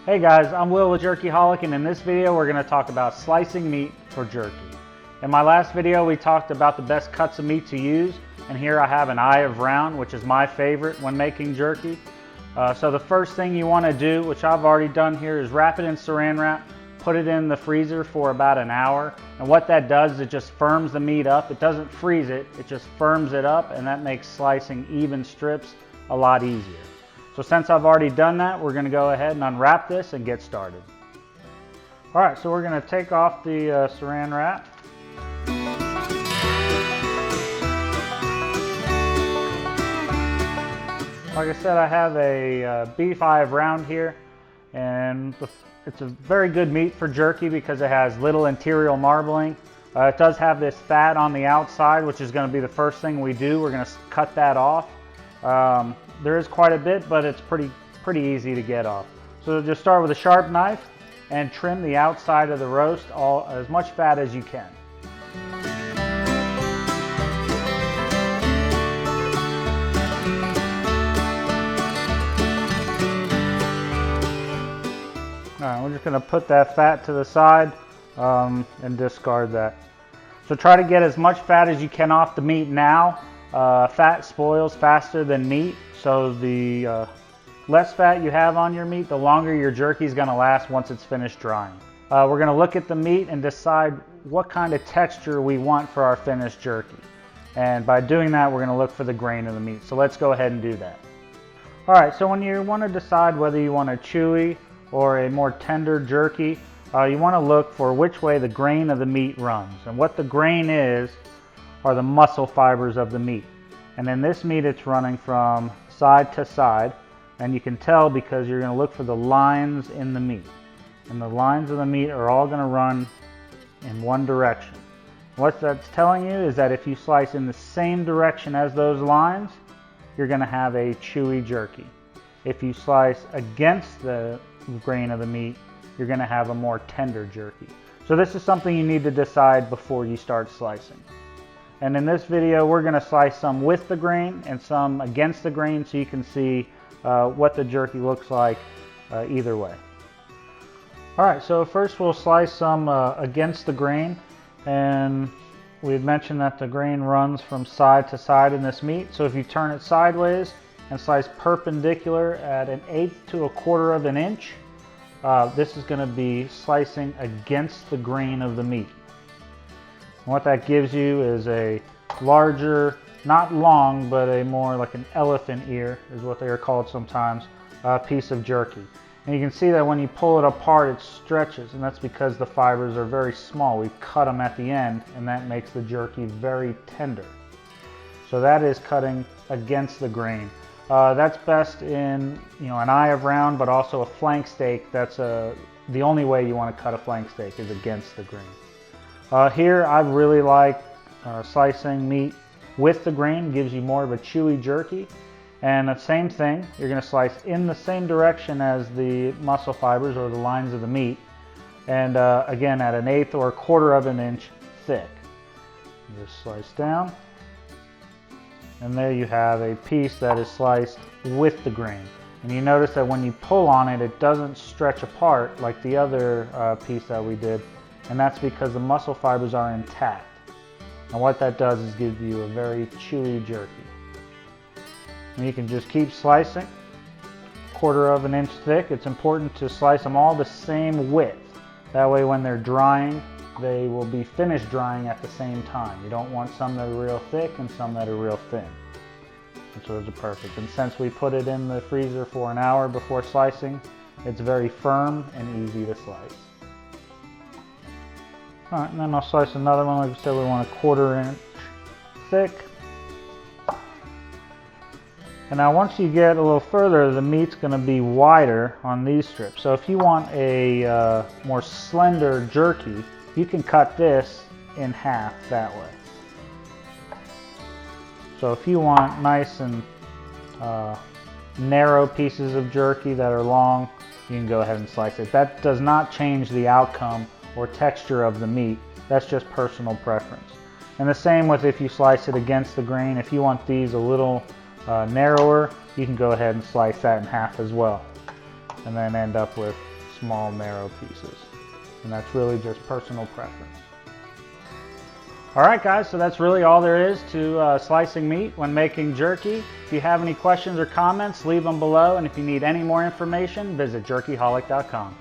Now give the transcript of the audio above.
Hey guys, I'm Will with Jerkyholic, and in this video we're going to talk about slicing meat for jerky. In my last video we talked about the best cuts of meat to use, and here I have an eye of round, which is my favorite when making jerky. So the first thing you want to do, which I've already done here, is wrap it in saran wrap, put it in the freezer for about an hour, and what that does is it just firms the meat up. It doesn't freeze it, it just firms it up, and that makes slicing even strips a lot easier. So since I've already done that, we're going to go ahead and unwrap this and get started. Alright, so we're going to take off the saran wrap. Like I said, I have a beef eye of round here, and it's a very good meat for jerky because it has little interior marbling. It does have this fat on the outside, which is going to be the first thing we do. We're going to cut that off. There is quite a bit, but it's pretty easy to get off. So just start with a sharp knife and trim the outside of the roast, as much fat as you can. Alright, we're just going to put that fat to the side and discard that. So try to get as much fat as you can off the meat now. Fat spoils faster than meat, so the less fat you have on your meat, the longer your jerky is going to last once it's finished drying. We're going to look at the meat and decide what kind of texture we want for our finished jerky. And by doing that, we're going to look for the grain of the meat. So let's go ahead and do that. Alright, so when you want to decide whether you want a chewy or a more tender jerky, you want to look for which way the grain of the meat runs. And what the grain is are the muscle fibers of the meat. And in this meat, it's running from side to side, and you can tell because you're going to look for the lines in the meat. And the lines of the meat are all going to run in one direction. What that's telling you is that if you slice in the same direction as those lines, you're going to have a chewy jerky. If you slice against the grain of the meat, you're going to have a more tender jerky. So this is something you need to decide before you start slicing. And in this video, we're going to slice some with the grain and some against the grain so you can see what the jerky looks like either way. Alright, so first we'll slice some against the grain. And we had mentioned that the grain runs from side to side in this meat. So if you turn it sideways and slice perpendicular at 1/8 to 1/4 of an inch, this is going to be slicing against the grain of the meat. And what that gives you is a larger, not long, but a more like an elephant ear is what they are called sometimes, piece of jerky. And you can see that when you pull it apart, it stretches, and that's because the fibers are very small. We cut them at the end, and that makes the jerky very tender. So that is cutting against the grain. That's best in an eye of round, but also a flank steak. That's the only way you want to cut a flank steak is against the grain. Here I really like slicing meat with the grain. Gives you more of a chewy jerky. And the same thing, you're going to slice in the same direction as the muscle fibers or the lines of the meat. And again at 1/8 or 1/4 of an inch thick. Just slice down. And there you have a piece that is sliced with the grain. And you notice that when you pull on it, it doesn't stretch apart like the other piece that we did. And that's because the muscle fibers are intact. And what that does is give you a very chewy jerky. And you can just keep slicing, 1/4 of an inch thick. It's important to slice them all the same width. That way when they're drying, they will be finished drying at the same time. You don't want some that are real thick and some that are real thin. And so those are perfect. And since we put it in the freezer for an hour before slicing, it's very firm and easy to slice. Alright, and then I'll slice another one. Like I said, we want 1/4 inch thick. And now once you get a little further, the meat's going to be wider on these strips. So if you want a more slender jerky, you can cut this in half that way. So if you want nice and narrow pieces of jerky that are long, you can go ahead and slice it. That does not change the outcome or texture of the meat. That's just personal preference. And the same with if you slice it against the grain. If you want these a little narrower, you can go ahead and slice that in half as well. And then end up with small narrow pieces. And that's really just personal preference. Alright guys, so that's really all there is to slicing meat when making jerky. If you have any questions or comments, leave them below, and if you need any more information, visit jerkyholic.com.